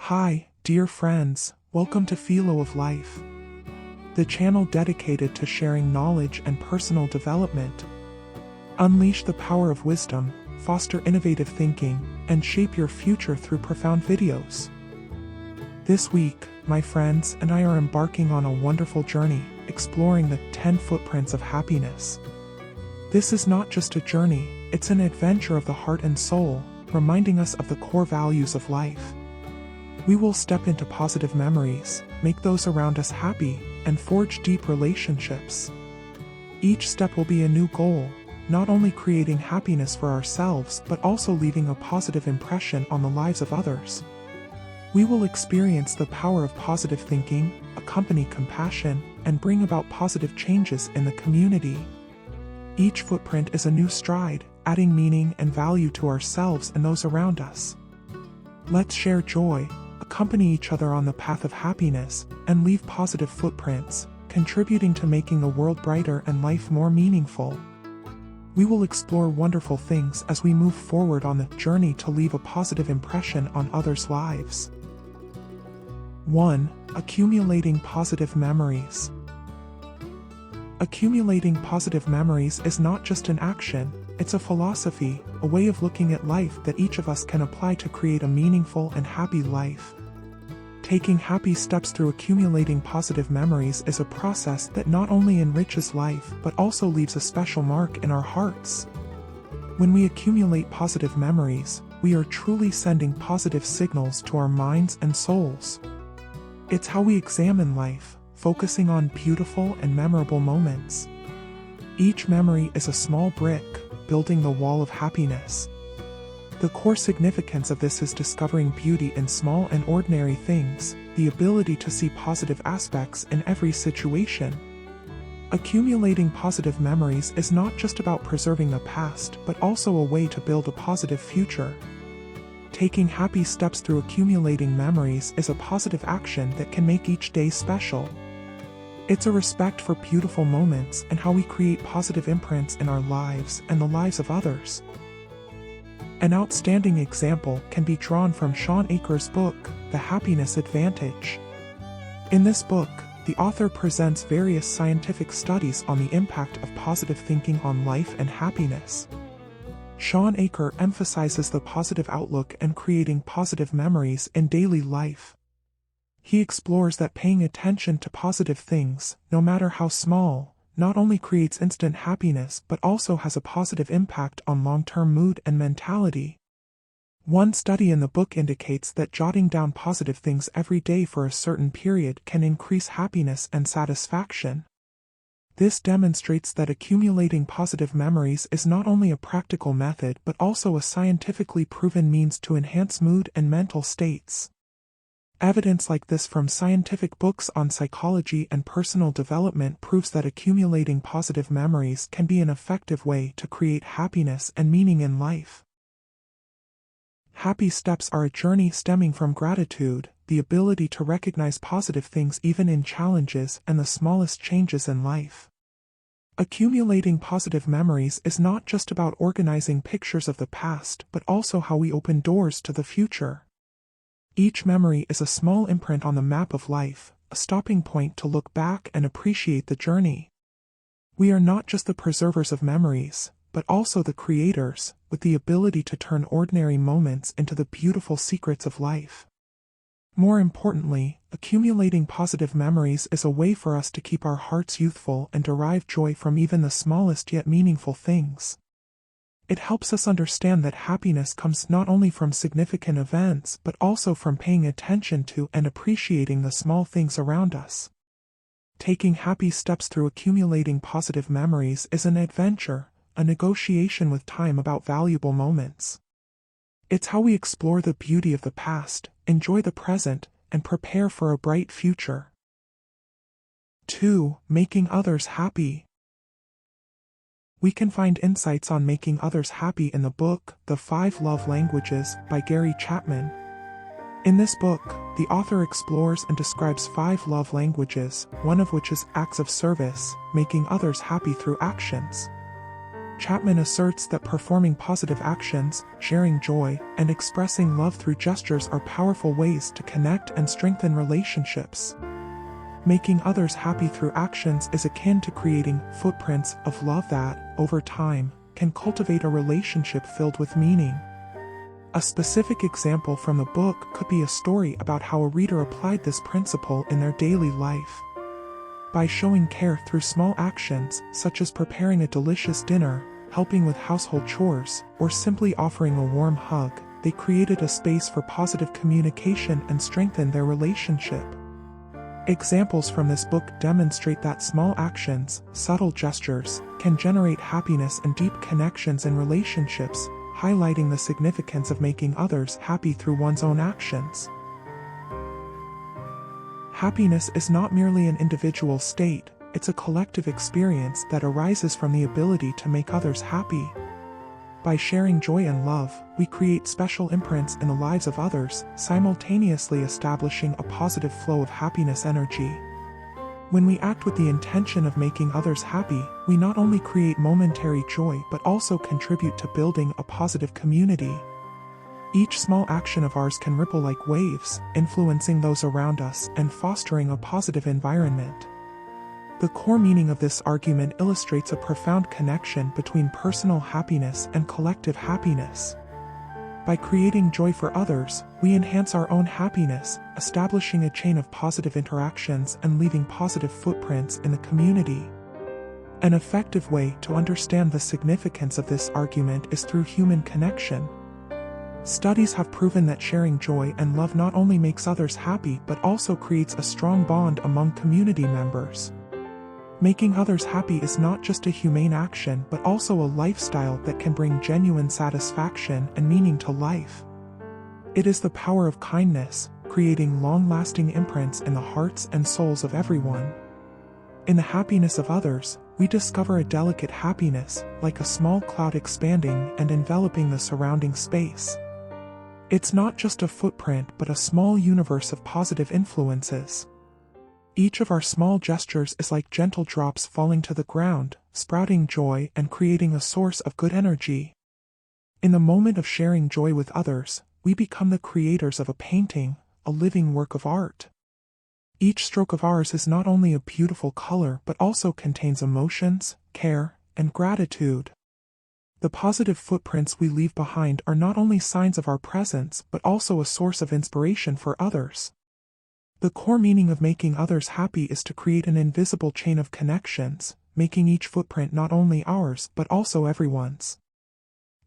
Hi, dear friends, welcome to Philo of Life, the channel dedicated to sharing knowledge and personal development. Unleash the power of wisdom, foster innovative thinking, and shape your future through profound videos. This week, my friends and I are embarking on a wonderful journey, exploring the 10 footprints of happiness. This is not just a journey, it's an adventure of the heart and soul, reminding us of the core values of life. We will step into positive memories, make those around us happy, and forge deep relationships. Each step will be a new goal, not only creating happiness for ourselves but also leaving a positive impression on the lives of others. We will experience the power of positive thinking, accompany compassion, and bring about positive changes in the community. Each footprint is a new stride, adding meaning and value to ourselves and those around us. Let's share joy, accompany each other on the path of happiness, and leave positive footprints, contributing to making the world brighter and life more meaningful. We will explore wonderful things as we move forward on the journey to leave a positive impression on others' lives. 1. Accumulating positive memories. Accumulating positive memories is not just an action, it's a philosophy, a way of looking at life that each of us can apply to create a meaningful and happy life. Taking happy steps through accumulating positive memories is a process that not only enriches life but also leaves a special mark in our hearts. When we accumulate positive memories, we are truly sending positive signals to our minds and souls. It's how we examine life, focusing on beautiful and memorable moments. Each memory is a small brick, building the wall of happiness. The core significance of this is discovering beauty in small and ordinary things, the ability to see positive aspects in every situation. Accumulating positive memories is not just about preserving the past but also a way to build a positive future. Taking happy steps through accumulating memories is a positive action that can make each day special. It's a respect for beautiful moments and how we create positive imprints in our lives and the lives of others. An outstanding example can be drawn from Shawn Achor's book, The Happiness Advantage. In this book, the author presents various scientific studies on the impact of positive thinking on life and happiness. Shawn Achor emphasizes the positive outlook and creating positive memories in daily life. He explores that paying attention to positive things, no matter how small, not only creates instant happiness but also has a positive impact on long-term mood and mentality. One study in the book indicates that jotting down positive things every day for a certain period can increase happiness and satisfaction. This demonstrates that accumulating positive memories is not only a practical method but also a scientifically proven means to enhance mood and mental states. Evidence like this from scientific books on psychology and personal development proves that accumulating positive memories can be an effective way to create happiness and meaning in life. Happy steps are a journey stemming from gratitude, the ability to recognize positive things even in challenges and the smallest changes in life. Accumulating positive memories is not just about organizing pictures of the past but also how we open doors to the future. Each memory is a small imprint on the map of life, a stopping point to look back and appreciate the journey. We are not just the preservers of memories, but also the creators, with the ability to turn ordinary moments into the beautiful secrets of life. More importantly, accumulating positive memories is a way for us to keep our hearts youthful and derive joy from even the smallest yet meaningful things. It helps us understand that happiness comes not only from significant events but also from paying attention to and appreciating the small things around us. Taking happy steps through accumulating positive memories is an adventure, a negotiation with time about valuable moments. It's how we explore the beauty of the past, enjoy the present, and prepare for a bright future. 2. Making others happy. We can find insights on making others happy in the book, The 5 Love Languages, by Gary Chapman. In this book, the author explores and describes 5 love languages, one of which is acts of service, making others happy through actions. Chapman asserts that performing positive actions, sharing joy, and expressing love through gestures are powerful ways to connect and strengthen relationships. Making others happy through actions is akin to creating footprints of love that, over time, can cultivate a relationship filled with meaning. A specific example from the book could be a story about how a reader applied this principle in their daily life. By showing care through small actions, such as preparing a delicious dinner, helping with household chores, or simply offering a warm hug, they created a space for positive communication and strengthened their relationship. Examples from this book demonstrate that small actions, subtle gestures, can generate happiness and deep connections in relationships, highlighting the significance of making others happy through one's own actions. Happiness is not merely an individual state, it's a collective experience that arises from the ability to make others happy. By sharing joy and love, we create special imprints in the lives of others, simultaneously establishing a positive flow of happiness energy. When we act with the intention of making others happy, we not only create momentary joy but also contribute to building a positive community. Each small action of ours can ripple like waves, influencing those around us and fostering a positive environment. The core meaning of this argument illustrates a profound connection between personal happiness and collective happiness. By creating joy for others, we enhance our own happiness, establishing a chain of positive interactions and leaving positive footprints in the community. An effective way to understand the significance of this argument is through human connection. Studies have proven that sharing joy and love not only makes others happy but also creates a strong bond among community members. Making others happy is not just a humane action but also a lifestyle that can bring genuine satisfaction and meaning to life. It is the power of kindness, creating long-lasting imprints in the hearts and souls of everyone. In the happiness of others, we discover a delicate happiness, like a small cloud expanding and enveloping the surrounding space. It's not just a footprint but a small universe of positive influences. Each of our small gestures is like gentle drops falling to the ground, sprouting joy and creating a source of good energy. In the moment of sharing joy with others, we become the creators of a painting, a living work of art. Each stroke of ours is not only a beautiful color but also contains emotions, care, and gratitude. The positive footprints we leave behind are not only signs of our presence but also a source of inspiration for others. The core meaning of making others happy is to create an invisible chain of connections, making each footprint not only ours but also everyone's.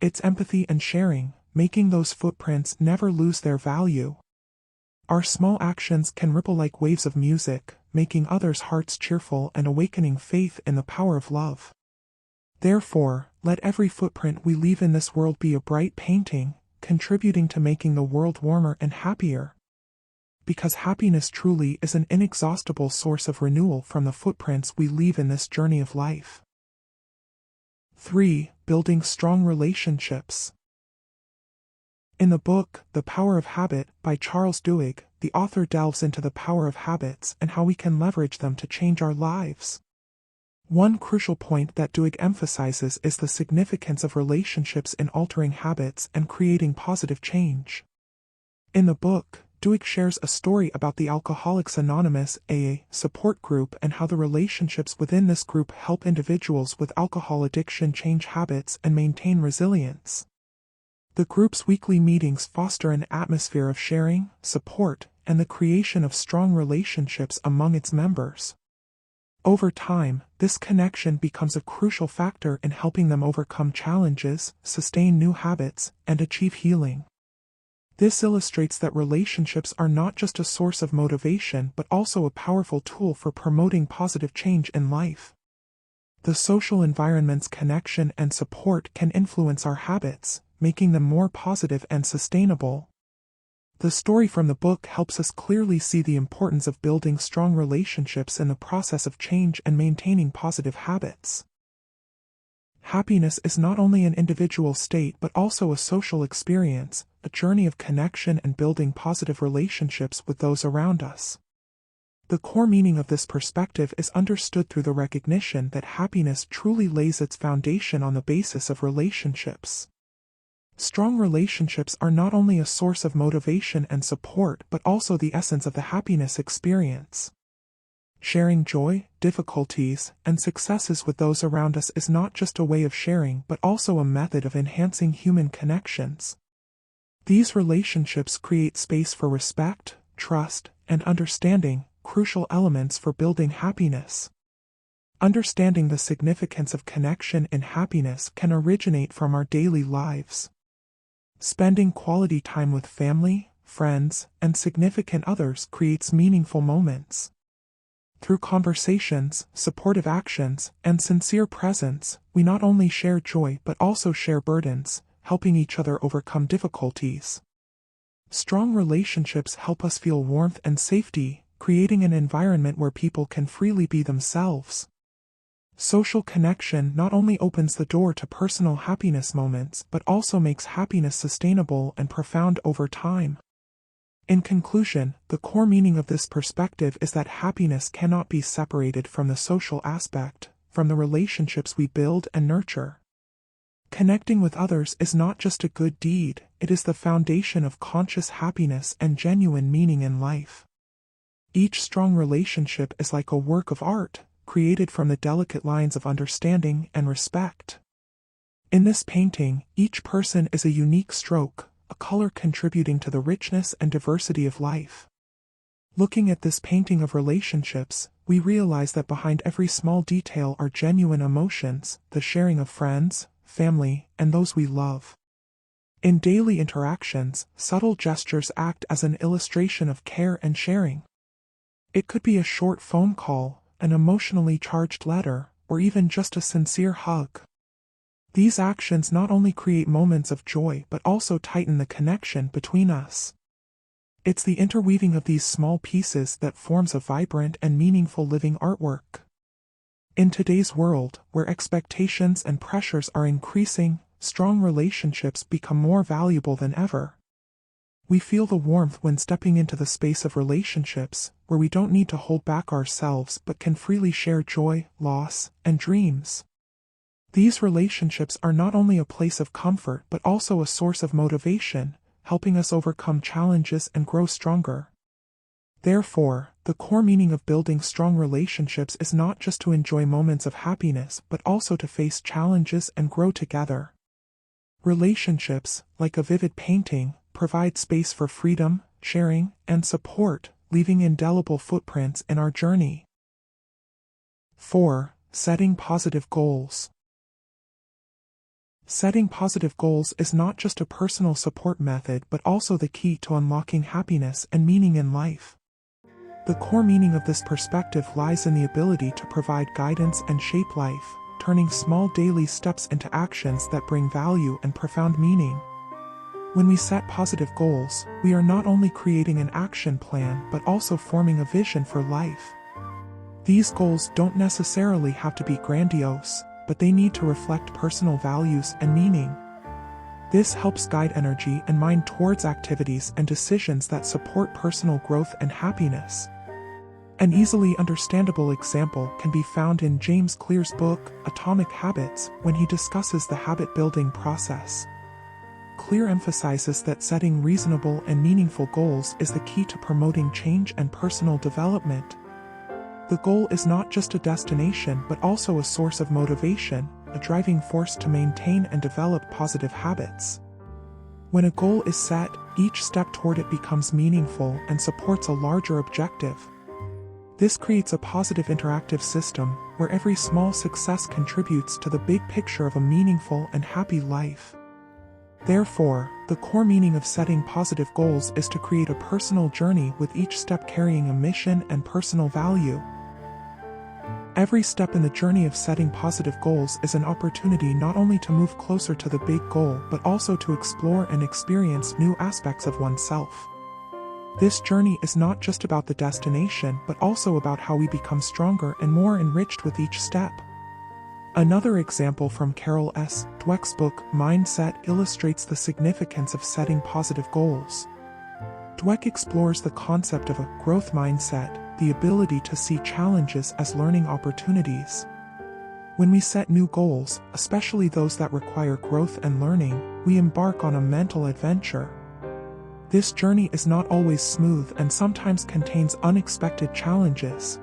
It's empathy and sharing, making those footprints never lose their value. Our small actions can ripple like waves of music, making others' hearts cheerful and awakening faith in the power of love. Therefore, let every footprint we leave in this world be a bright painting, contributing to making the world warmer and happier. Because happiness truly is an inexhaustible source of renewal from the footprints we leave in this journey of life. 3. Building strong relationships. In the book, The Power of Habit, by Charles Duhigg, the author delves into the power of habits and how we can leverage them to change our lives. One crucial point that Duhigg emphasizes is the significance of relationships in altering habits and creating positive change. In the book, Duhigg shares a story about the Alcoholics Anonymous AA support group and how the relationships within this group help individuals with alcohol addiction change habits and maintain resilience. The group's weekly meetings foster an atmosphere of sharing, support, and the creation of strong relationships among its members. Over time, this connection becomes a crucial factor in helping them overcome challenges, sustain new habits, and achieve healing. This illustrates that relationships are not just a source of motivation but also a powerful tool for promoting positive change in life. The social environment's connection and support can influence our habits, making them more positive and sustainable. The story from the book helps us clearly see the importance of building strong relationships in the process of change and maintaining positive habits. Happiness is not only an individual state but also a social experience, a journey of connection and building positive relationships with those around us. The core meaning of this perspective is understood through the recognition that happiness truly lays its foundation on the basis of relationships. Strong relationships are not only a source of motivation and support but also the essence of the happiness experience. Sharing joy, difficulties, and successes with those around us is not just a way of sharing but also a method of enhancing human connections. These relationships create space for respect, trust, and understanding, crucial elements for building happiness. Understanding the significance of connection and happiness can originate from our daily lives. Spending quality time with family, friends, and significant others creates meaningful moments. Through conversations, supportive actions, and sincere presence, we not only share joy but also share burdens, helping each other overcome difficulties. Strong relationships help us feel warmth and safety, creating an environment where people can freely be themselves. Social connection not only opens the door to personal happiness moments but also makes happiness sustainable and profound over time. In conclusion, the core meaning of this perspective is that happiness cannot be separated from the social aspect, from the relationships we build and nurture. Connecting with others is not just a good deed, it is the foundation of conscious happiness and genuine meaning in life. Each strong relationship is like a work of art, created from the delicate lines of understanding and respect. In this painting, each person is a unique stroke, a color contributing to the richness and diversity of life. Looking at this painting of relationships, we realize that behind every small detail are genuine emotions, the sharing of friends, family, and those we love. In daily interactions, subtle gestures act as an illustration of care and sharing. It could be a short phone call, an emotionally charged letter, or even just a sincere hug. These actions not only create moments of joy but also tighten the connection between us. It's the interweaving of these small pieces that forms a vibrant and meaningful living artwork. In today's world, where expectations and pressures are increasing, strong relationships become more valuable than ever. We feel the warmth when stepping into the space of relationships, where we don't need to hold back ourselves but can freely share joy, loss, and dreams. These relationships are not only a place of comfort but also a source of motivation, helping us overcome challenges and grow stronger. Therefore, the core meaning of building strong relationships is not just to enjoy moments of happiness but also to face challenges and grow together. Relationships, like a vivid painting, provide space for freedom, sharing, and support, leaving indelible footprints in our journey. 4. Setting positive goals. Setting positive goals is not just a personal support method but also the key to unlocking happiness and meaning in life. The core meaning of this perspective lies in the ability to provide guidance and shape life, turning small daily steps into actions that bring value and profound meaning. When we set positive goals, we are not only creating an action plan but also forming a vision for life. These goals don't necessarily have to be grandiose, but they need to reflect personal values and meaning. This helps guide energy and mind towards activities and decisions that support personal growth and happiness. An easily understandable example can be found in James Clear's book, Atomic Habits, when he discusses the habit-building process. Clear emphasizes that setting reasonable and meaningful goals is the key to promoting change and personal development. The goal is not just a destination but also a source of motivation, a driving force to maintain and develop positive habits. When a goal is set, each step toward it becomes meaningful and supports a larger objective. This creates a positive interactive system where every small success contributes to the big picture of a meaningful and happy life. Therefore, the core meaning of setting positive goals is to create a personal journey with each step carrying a mission and personal value. Every step in the journey of setting positive goals is an opportunity not only to move closer to the big goal but also to explore and experience new aspects of oneself. This journey is not just about the destination but also about how we become stronger and more enriched with each step. Another example from Carol S. Dweck's book, Mindset, illustrates the significance of setting positive goals. Dweck explores the concept of a growth mindset, the ability to see challenges as learning opportunities. When we set new goals, especially those that require growth and learning, we embark on a mental adventure. This journey is not always smooth and sometimes contains unexpected challenges.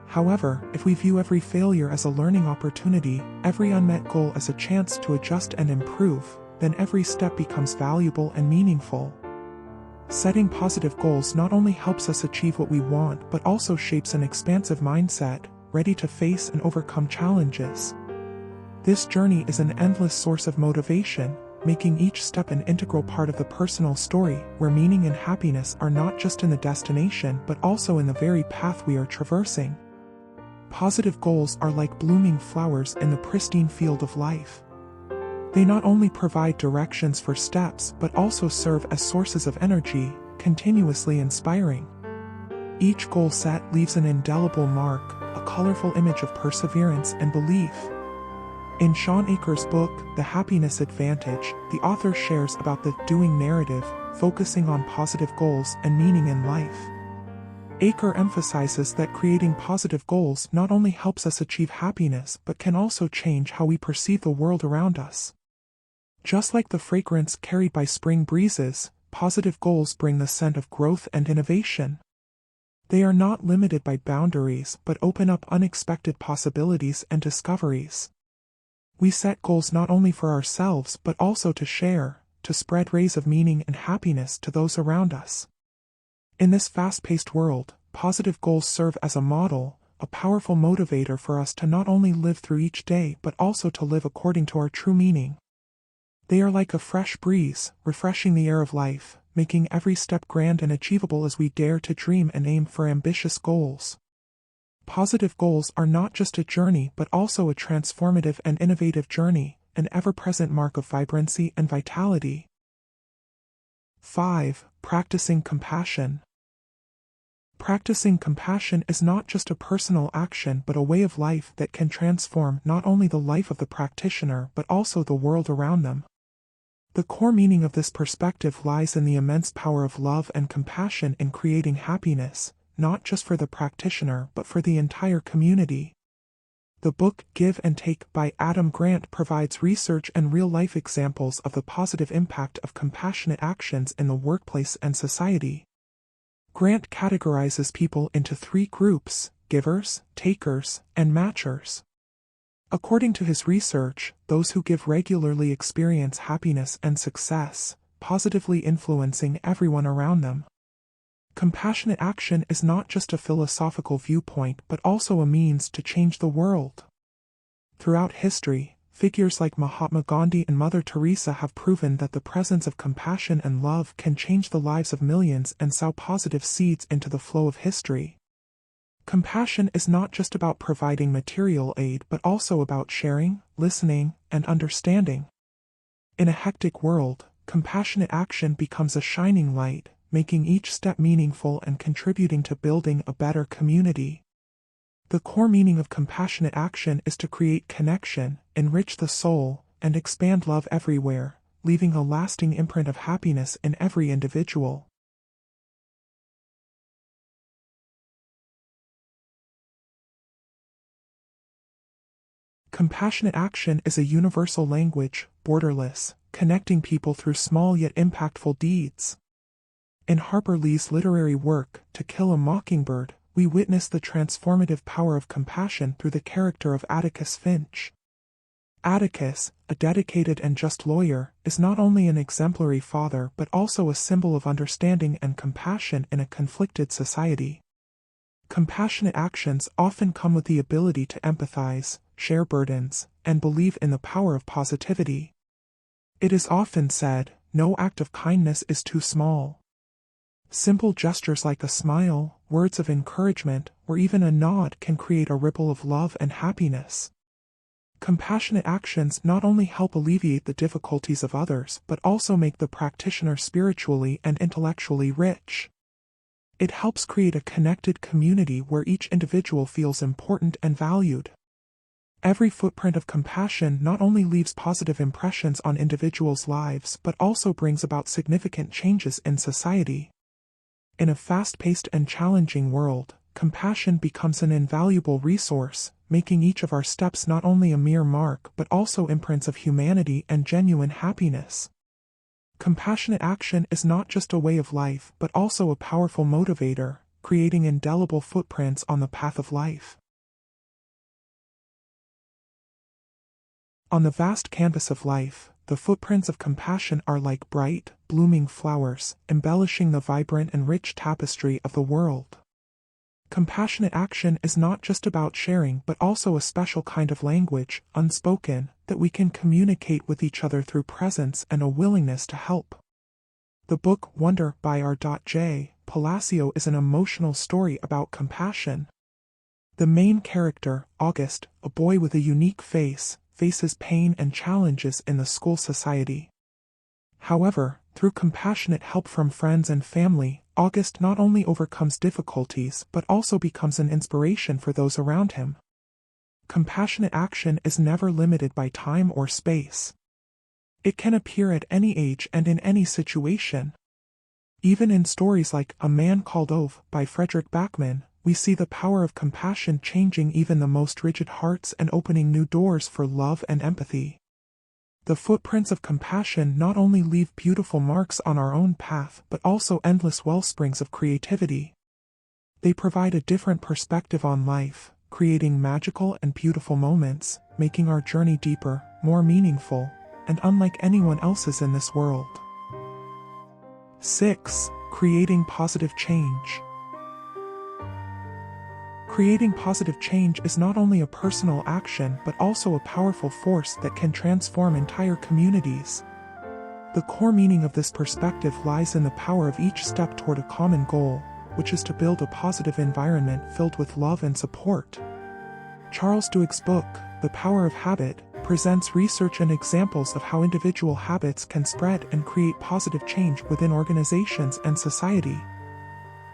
However, if we view every failure as a learning opportunity, every unmet goal as a chance to adjust and improve, then every step becomes valuable and meaningful. Setting positive goals not only helps us achieve what we want but also shapes an expansive mindset, ready to face and overcome challenges. This journey is an endless source of motivation, making each step an integral part of the personal story, where meaning and happiness are not just in the destination but also in the very path we are traversing. Positive goals are like blooming flowers in the pristine field of life. They not only provide directions for steps but also serve as sources of energy, continuously inspiring. Each goal set leaves an indelible mark, a colorful image of perseverance and belief. In Sean Aker's book, The Happiness Advantage, the author shares about the doing narrative, focusing on positive goals and meaning in life. Aker emphasizes that creating positive goals not only helps us achieve happiness but can also change how we perceive the world around us. Just like the fragrance carried by spring breezes, positive goals bring the scent of growth and innovation. They are not limited by boundaries but open up unexpected possibilities and discoveries. We set goals not only for ourselves but also to share, to spread rays of meaning and happiness to those around us. In this fast-paced world, positive goals serve as a model, a powerful motivator for us to not only live through each day but also to live according to our true meaning. They are like a fresh breeze, refreshing the air of life, making every step grand and achievable as we dare to dream and aim for ambitious goals. Positive goals are not just a journey but also a transformative and innovative journey, an ever-present mark of vibrancy and vitality. 5. Practicing compassion. Practicing compassion is not just a personal action but a way of life that can transform not only the life of the practitioner but also the world around them. The core meaning of this perspective lies in the immense power of love and compassion in creating happiness, not just for the practitioner but for the entire community. The book Give and Take by Adam Grant provides research and real-life examples of the positive impact of compassionate actions in the workplace and society. Grant categorizes people into 3 groups: givers, takers, and matchers. According to his research, those who give regularly experience happiness and success, positively influencing everyone around them. Compassionate action is not just a philosophical viewpoint but also a means to change the world. Throughout history, figures like Mahatma Gandhi and Mother Teresa have proven that the presence of compassion and love can change the lives of millions and sow positive seeds into the flow of history. Compassion is not just about providing material aid but also about sharing, listening, and understanding. In a hectic world, compassionate action becomes a shining light, making each step meaningful and contributing to building a better community. The core meaning of compassionate action is to create connection, enrich the soul, and expand love everywhere, leaving a lasting imprint of happiness in every individual. Compassionate action is a universal language, borderless, connecting people through small yet impactful deeds. In Harper Lee's literary work, To Kill a Mockingbird, we witness the transformative power of compassion through the character of Atticus Finch. Atticus, a dedicated and just lawyer, is not only an exemplary father but also a symbol of understanding and compassion in a conflicted society. Compassionate actions often come with the ability to empathize, share burdens, and believe in the power of positivity. It is often said, no act of kindness is too small. Simple gestures like a smile, words of encouragement, or even a nod can create a ripple of love and happiness. Compassionate actions not only help alleviate the difficulties of others but also make the practitioner spiritually and intellectually rich. It helps create a connected community where each individual feels important and valued. Every footprint of compassion not only leaves positive impressions on individuals' lives but also brings about significant changes in society. In a fast-paced and challenging world, compassion becomes an invaluable resource, making each of our steps not only a mere mark but also imprints of humanity and genuine happiness. Compassionate action is not just a way of life but also a powerful motivator, creating indelible footprints on the path of life. On the vast canvas of life, the footprints of compassion are like bright, blooming flowers, embellishing the vibrant and rich tapestry of the world. Compassionate action is not just about sharing but also a special kind of language, unspoken, that we can communicate with each other through presence and a willingness to help. The book Wonder by R.J. Palacio is an emotional story about compassion. The main character, August, a boy with a unique face, faces pain and challenges in the school society. However, through compassionate help from friends and family, August not only overcomes difficulties but also becomes an inspiration for those around him. Compassionate action is never limited by time or space. It can appear at any age and in any situation. Even in stories like A Man Called Ove by Frederick Backman, we see the power of compassion changing even the most rigid hearts and opening new doors for love and empathy. The footprints of compassion not only leave beautiful marks on our own path but also endless wellsprings of creativity. They provide a different perspective on life, creating magical and beautiful moments, making our journey deeper, more meaningful, and unlike anyone else's in this world. 6. Creating positive change. Creating positive change is not only a personal action but also a powerful force that can transform entire communities. The core meaning of this perspective lies in the power of each step toward a common goal, which is to build a positive environment filled with love and support. Charles Duhigg's book, The Power of Habit, presents research and examples of how individual habits can spread and create positive change within organizations and society.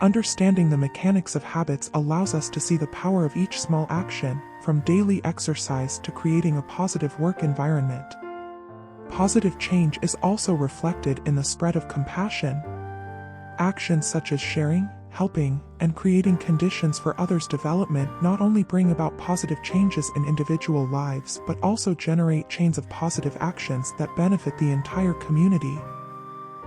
Understanding the mechanics of habits allows us to see the power of each small action, from daily exercise to creating a positive work environment. Positive change is also reflected in the spread of compassion. Actions such as sharing, helping, and creating conditions for others' development not only bring about positive changes in individual lives but also generate chains of positive actions that benefit the entire community.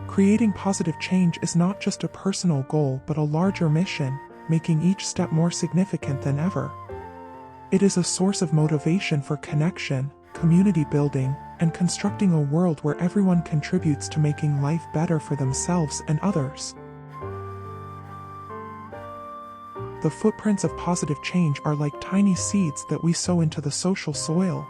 Creating positive change is not just a personal goal but a larger mission, making each step more significant than ever. It is a source of motivation for connection, community building, and constructing a world where everyone contributes to making life better for themselves and others. The footprints of positive change are like tiny seeds that we sow into the social soil.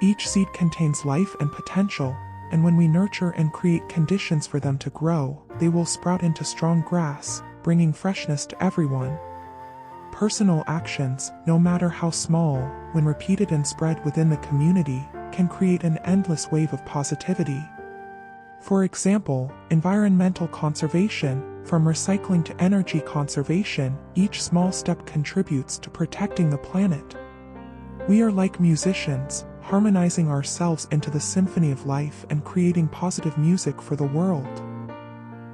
Each seed contains life and potential, and when we nurture and create conditions for them to grow, they will sprout into strong grass, bringing freshness to everyone. Personal actions, no matter how small, when repeated and spread within the community, can create an endless wave of positivity. For example, environmental conservation, from recycling to energy conservation, each small step contributes to protecting the planet. We are like musicians, harmonizing ourselves into the symphony of life and creating positive music for the world.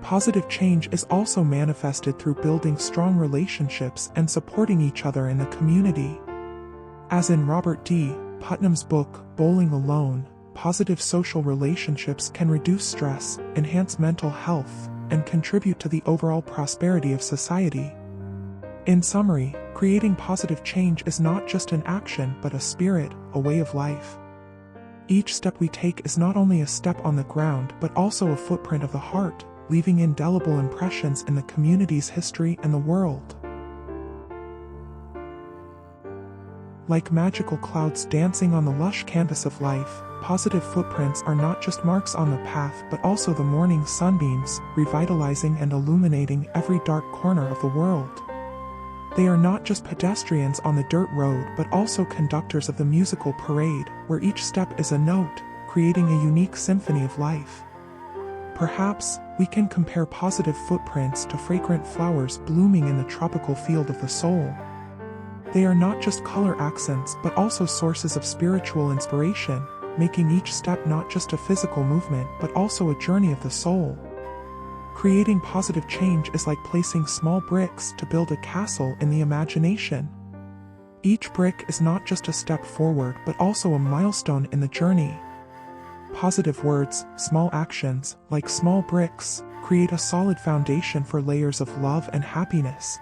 Positive change is also manifested through building strong relationships and supporting each other in the community. As in Robert D. Putnam's book, Bowling Alone, positive social relationships can reduce stress, enhance mental health, and contribute to the overall prosperity of society. In summary, creating positive change is not just an action but a spirit, a way of life. Each step we take is not only a step on the ground but also a footprint of the heart, leaving indelible impressions in the community's history and the world. Like magical clouds dancing on the lush canvas of life, positive footprints are not just marks on the path but also the morning sunbeams, revitalizing and illuminating every dark corner of the world. They are not just pedestrians on the dirt road but also conductors of the musical parade, where each step is a note, creating a unique symphony of life. Perhaps, we can compare positive footprints to fragrant flowers blooming in the tropical field of the soul. They are not just color accents but also sources of spiritual inspiration, making each step not just a physical movement but also a journey of the soul. Creating positive change is like placing small bricks to build a castle in the imagination. Each brick is not just a step forward but also a milestone in the journey. Positive words, small actions, like small bricks, create a solid foundation for layers of love and happiness.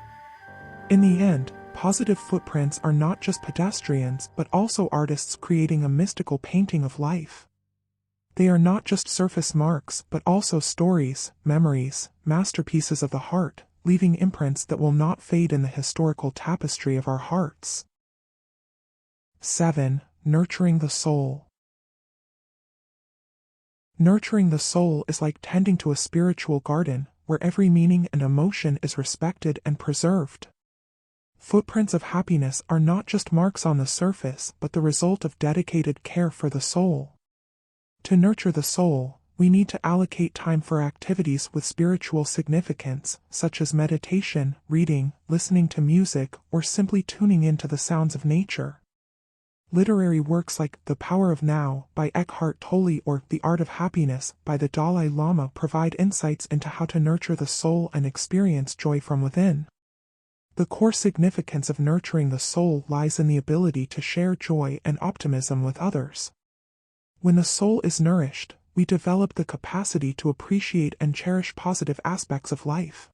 In the end, positive footprints are not just pedestrians but also artists creating a mystical painting of life. They are not just surface marks but also stories, memories, masterpieces of the heart, leaving imprints that will not fade in the historical tapestry of our hearts. 7. Nurturing the soul. Nurturing the soul is like tending to a spiritual garden, where every meaning and emotion is respected and preserved. Footprints of happiness are not just marks on the surface but the result of dedicated care for the soul. To nurture the soul, we need to allocate time for activities with spiritual significance, such as meditation, reading, listening to music, or simply tuning into the sounds of nature. Literary works like The Power of Now by Eckhart Tolle or The Art of Happiness by the Dalai Lama provide insights into how to nurture the soul and experience joy from within. The core significance of nurturing the soul lies in the ability to share joy and optimism with others. When the soul is nourished, we develop the capacity to appreciate and cherish positive aspects of life.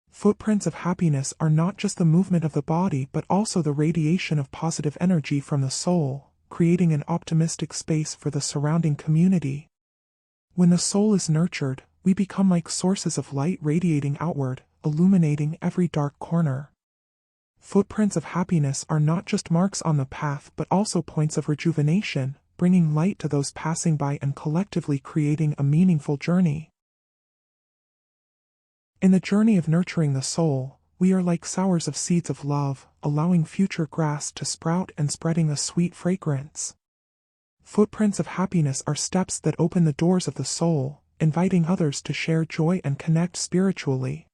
Footprints of happiness are not just the movement of the body but also the radiation of positive energy from the soul, creating an optimistic space for the surrounding community. When the soul is nurtured, we become like sources of light radiating outward, illuminating every dark corner. Footprints of happiness are not just marks on the path but also points of rejuvenation, bringing light to those passing by and collectively creating a meaningful journey. In the journey of nurturing the soul, we are like sowers of seeds of love, allowing future grass to sprout and spreading a sweet fragrance. Footprints of happiness are steps that open the doors of the soul, inviting others to share joy and connect spiritually.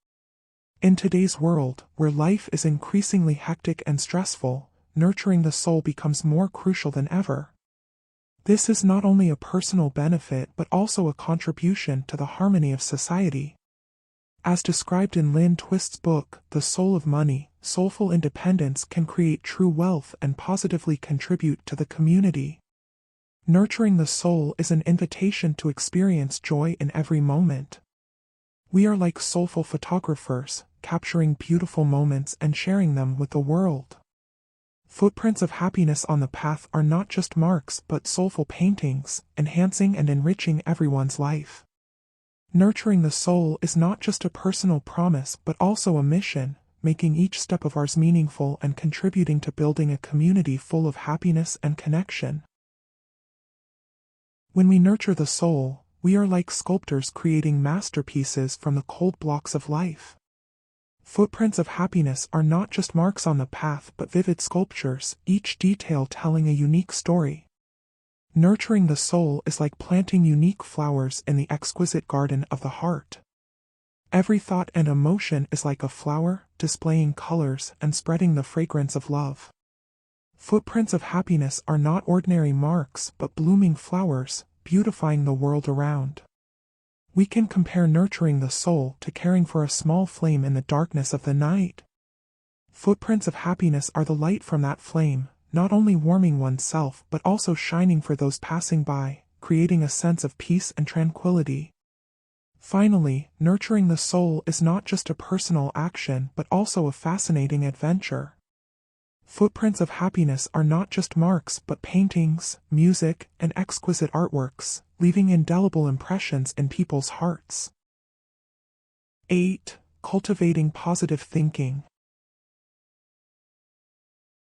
In today's world, where life is increasingly hectic and stressful, nurturing the soul becomes more crucial than ever. This is not only a personal benefit but also a contribution to the harmony of society. As described in Lynn Twist's book, The Soul of Money, soulful independence can create true wealth and positively contribute to the community. Nurturing the soul is an invitation to experience joy in every moment. We are like soulful photographers, capturing beautiful moments and sharing them with the world. Footprints of happiness on the path are not just marks but soulful paintings, enhancing and enriching everyone's life. Nurturing the soul is not just a personal promise but also a mission, making each step of ours meaningful and contributing to building a community full of happiness and connection. When we nurture the soul, we are like sculptors creating masterpieces from the cold blocks of life. Footprints of happiness are not just marks on the path but vivid sculptures, each detail telling a unique story. Nurturing the soul is like planting unique flowers in the exquisite garden of the heart. Every thought and emotion is like a flower, displaying colors and spreading the fragrance of love. Footprints of happiness are not ordinary marks but blooming flowers, beautifying the world around. We can compare nurturing the soul to caring for a small flame in the darkness of the night. Footprints of happiness are the light from that flame, not only warming oneself but also shining for those passing by, creating a sense of peace and tranquility. Finally, nurturing the soul is not just a personal action but also a fascinating adventure. Footprints of happiness are not just marks but paintings, music, and exquisite artworks, leaving indelible impressions in people's hearts. 8. Cultivating positive thinking.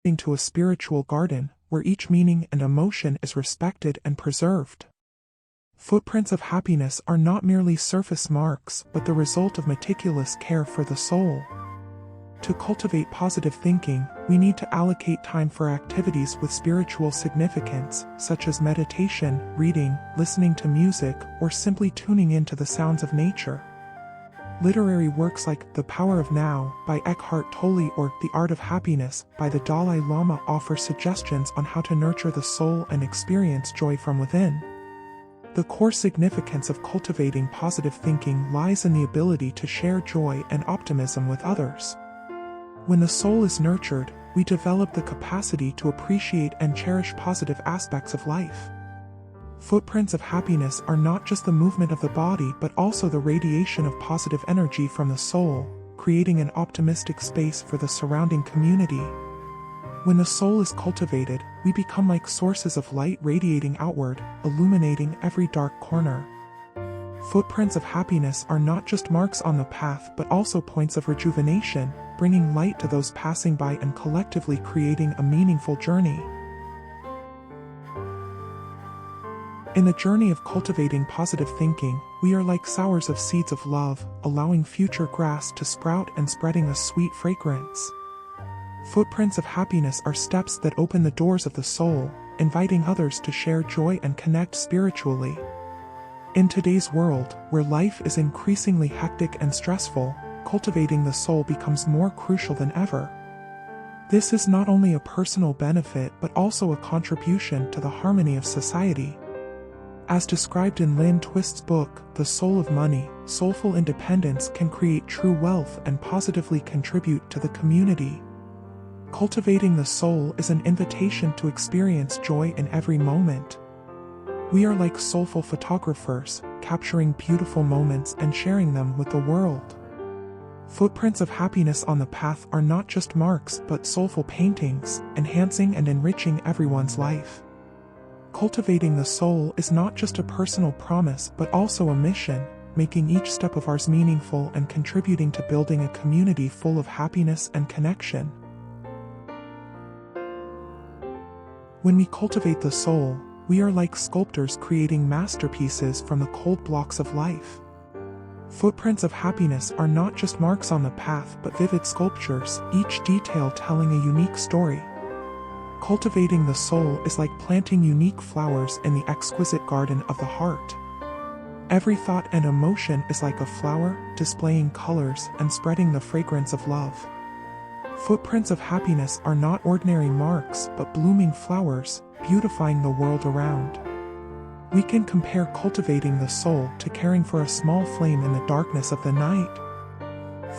Into a spiritual garden, where each meaning and emotion is respected and preserved. Footprints of happiness are not merely surface marks but the result of meticulous care for the soul. To cultivate positive thinking, we need to allocate time for activities with spiritual significance, such as meditation, reading, listening to music, or simply tuning into the sounds of nature. Literary works like The Power of Now by Eckhart Tolle or The Art of Happiness by the Dalai Lama offer suggestions on how to nurture the soul and experience joy from within. The core significance of cultivating positive thinking lies in the ability to share joy and optimism with others. When the soul is nurtured, we develop the capacity to appreciate and cherish positive aspects of life. Footprints of happiness are not just the movement of the body but also the radiation of positive energy from the soul, creating an optimistic space for the surrounding community. When the soul is cultivated, we become like sources of light radiating outward, illuminating every dark corner. Footprints of happiness are not just marks on the path but also points of rejuvenation, bringing light to those passing by and collectively creating a meaningful journey. In the journey of cultivating positive thinking, we are like sowers of seeds of love, allowing future grass to sprout and spreading a sweet fragrance. Footprints of happiness are steps that open the doors of the soul, inviting others to share joy and connect spiritually. In today's world, where life is increasingly hectic and stressful, cultivating the soul becomes more crucial than ever. This is not only a personal benefit but also a contribution to the harmony of society. As described in Lynn Twist's book, The Soul of Money, soulful independence can create true wealth and positively contribute to the community. Cultivating the soul is an invitation to experience joy in every moment. We are like soulful photographers, capturing beautiful moments and sharing them with the world. Footprints of happiness on the path are not just marks but soulful paintings, enhancing and enriching everyone's life. Cultivating the soul is not just a personal promise but also a mission, making each step of ours meaningful and contributing to building a community full of happiness and connection. When we cultivate the soul, we are like sculptors creating masterpieces from the cold blocks of life. Footprints of happiness are not just marks on the path but vivid sculptures, each detail telling a unique story. Cultivating the soul is like planting unique flowers in the exquisite garden of the heart. Every thought and emotion is like a flower, displaying colors and spreading the fragrance of love. Footprints of happiness are not ordinary marks but blooming flowers, beautifying the world around. We can compare cultivating the soul to caring for a small flame in the darkness of the night.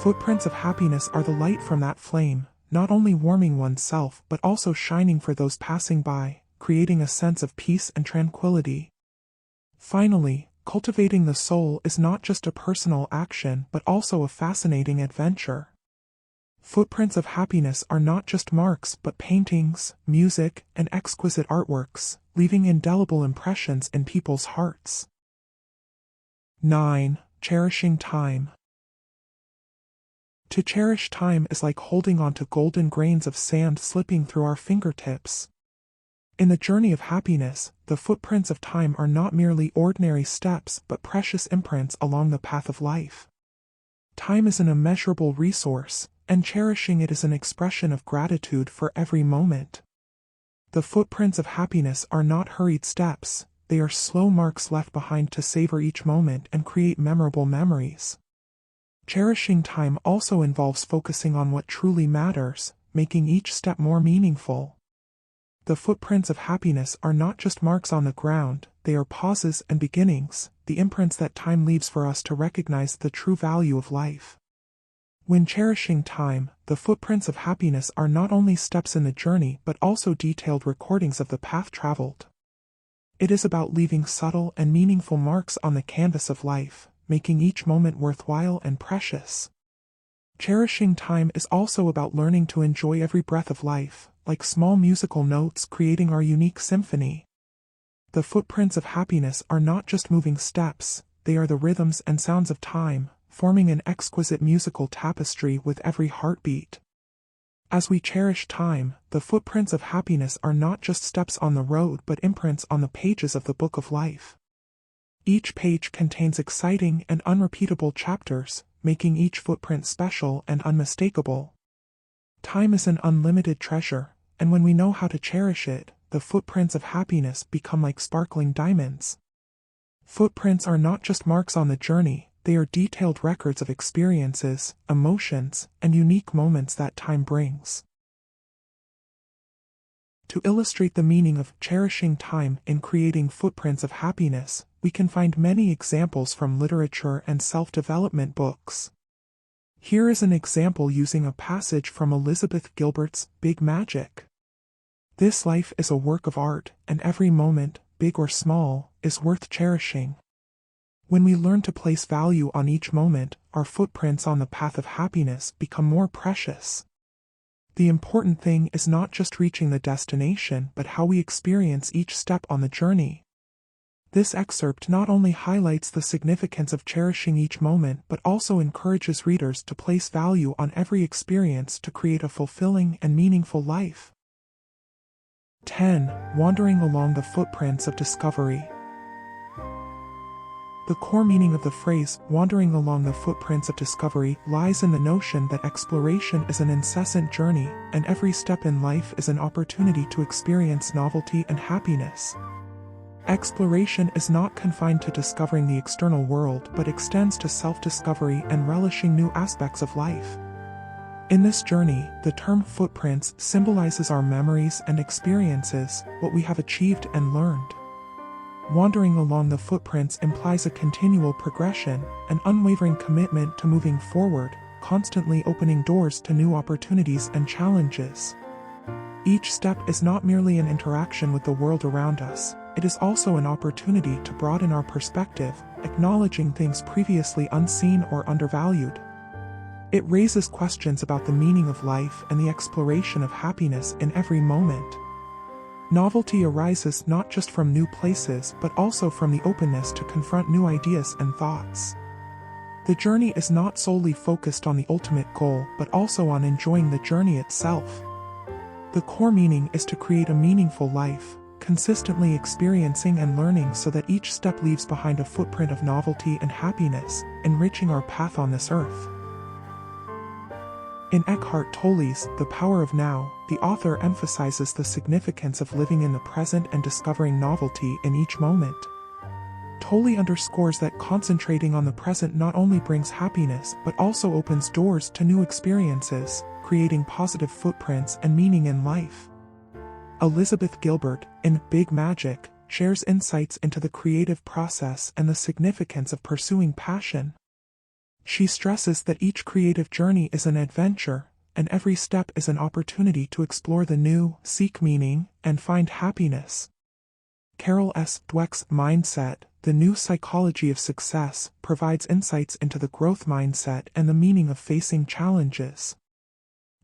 Footprints of happiness are the light from that flame, not only warming oneself but also shining for those passing by, creating a sense of peace and tranquility. Finally, cultivating the soul is not just a personal action but also a fascinating adventure. Footprints of happiness are not just marks but paintings, music, and exquisite artworks, leaving indelible impressions in people's hearts. 9. Cherishing time. To cherish time is like holding on to golden grains of sand slipping through our fingertips. In the journey of happiness, the footprints of time are not merely ordinary steps but precious imprints along the path of life. Time is an immeasurable resource, and cherishing it is an expression of gratitude for every moment. The footprints of happiness are not hurried steps, they are slow marks left behind to savor each moment and create memorable memories. Cherishing time also involves focusing on what truly matters, making each step more meaningful. The footprints of happiness are not just marks on the ground, they are pauses and beginnings, the imprints that time leaves for us to recognize the true value of life. When cherishing time, the footprints of happiness are not only steps in the journey but also detailed recordings of the path traveled. It is about leaving subtle and meaningful marks on the canvas of life, making each moment worthwhile and precious. Cherishing time is also about learning to enjoy every breath of life, like small musical notes creating our unique symphony. The footprints of happiness are not just moving steps, they are the rhythms and sounds of time, forming an exquisite musical tapestry with every heartbeat. As we cherish time, the footprints of happiness are not just steps on the road but imprints on the pages of the book of life. Each page contains exciting and unrepeatable chapters, making each footprint special and unmistakable. Time is an unlimited treasure, and when we know how to cherish it, the footprints of happiness become like sparkling diamonds. Footprints are not just marks on the journey, they are detailed records of experiences, emotions, and unique moments that time brings. To illustrate the meaning of cherishing time in creating footprints of happiness, we can find many examples from literature and self-development books. Here is an example using a passage from Elizabeth Gilbert's Big Magic. This life is a work of art, and every moment, big or small, is worth cherishing. When we learn to place value on each moment, our footprints on the path of happiness become more precious. The important thing is not just reaching the destination, but how we experience each step on the journey. This excerpt not only highlights the significance of cherishing each moment, but also encourages readers to place value on every experience to create a fulfilling and meaningful life. 10. Wandering along the footprints of discovery. The core meaning of the phrase, wandering along the footprints of discovery, lies in the notion that exploration is an incessant journey, and every step in life is an opportunity to experience novelty and happiness. Exploration is not confined to discovering the external world, but extends to self-discovery and relishing new aspects of life. In this journey, the term footprints symbolizes our memories and experiences, what we have achieved and learned. Wandering along the footprints implies a continual progression, an unwavering commitment to moving forward, constantly opening doors to new opportunities and challenges. Each step is not merely an interaction with the world around us, it is also an opportunity to broaden our perspective, acknowledging things previously unseen or undervalued. It raises questions about the meaning of life and the exploration of happiness in every moment. Novelty arises not just from new places, but also from the openness to confront new ideas and thoughts. The journey is not solely focused on the ultimate goal, but also on enjoying the journey itself. The core meaning is to create a meaningful life, consistently experiencing and learning so that each step leaves behind a footprint of novelty and happiness, enriching our path on this earth. In Eckhart Tolle's The Power of Now, the author emphasizes the significance of living in the present and discovering novelty in each moment. Tolle underscores that concentrating on the present not only brings happiness but also opens doors to new experiences, creating positive footprints and meaning in life. Elizabeth Gilbert, in Big Magic, shares insights into the creative process and the significance of pursuing passion. She stresses that each creative journey is an adventure, and every step is an opportunity to explore the new, seek meaning, and find happiness. Carol S. Dweck's Mindset, The New Psychology of Success, provides insights into the growth mindset and the meaning of facing challenges.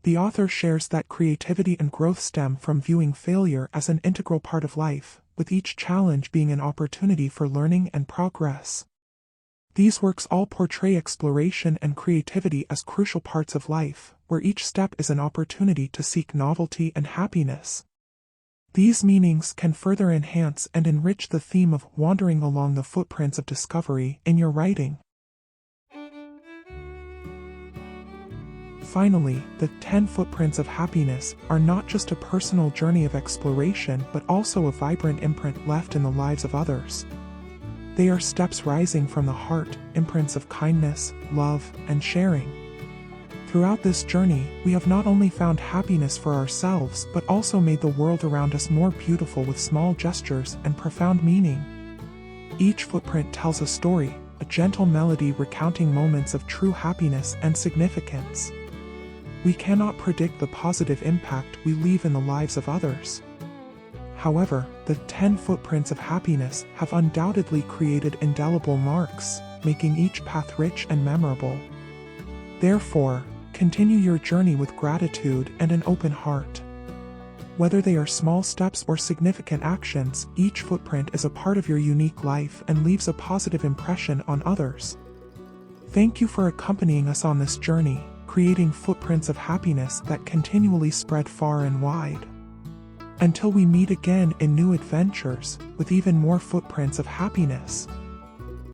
The author shares that creativity and growth stem from viewing failure as an integral part of life, with each challenge being an opportunity for learning and progress. These works all portray exploration and creativity as crucial parts of life, where each step is an opportunity to seek novelty and happiness. These meanings can further enhance and enrich the theme of wandering along the footprints of discovery in your writing. Finally, the 10 footprints of happiness are not just a personal journey of exploration but also a vibrant imprint left in the lives of others. They are steps rising from the heart, imprints of kindness, love, and sharing. Throughout this journey, we have not only found happiness for ourselves but also made the world around us more beautiful with small gestures and profound meaning. Each footprint tells a story, a gentle melody recounting moments of true happiness and significance. We cannot predict the positive impact we leave in the lives of others. However, the 10 footprints of happiness have undoubtedly created indelible marks, making each path rich and memorable. Therefore, continue your journey with gratitude and an open heart. Whether they are small steps or significant actions, each footprint is a part of your unique life and leaves a positive impression on others. Thank you for accompanying us on this journey, creating footprints of happiness that continually spread far and wide. Until we meet again in new adventures, with even more footprints of happiness.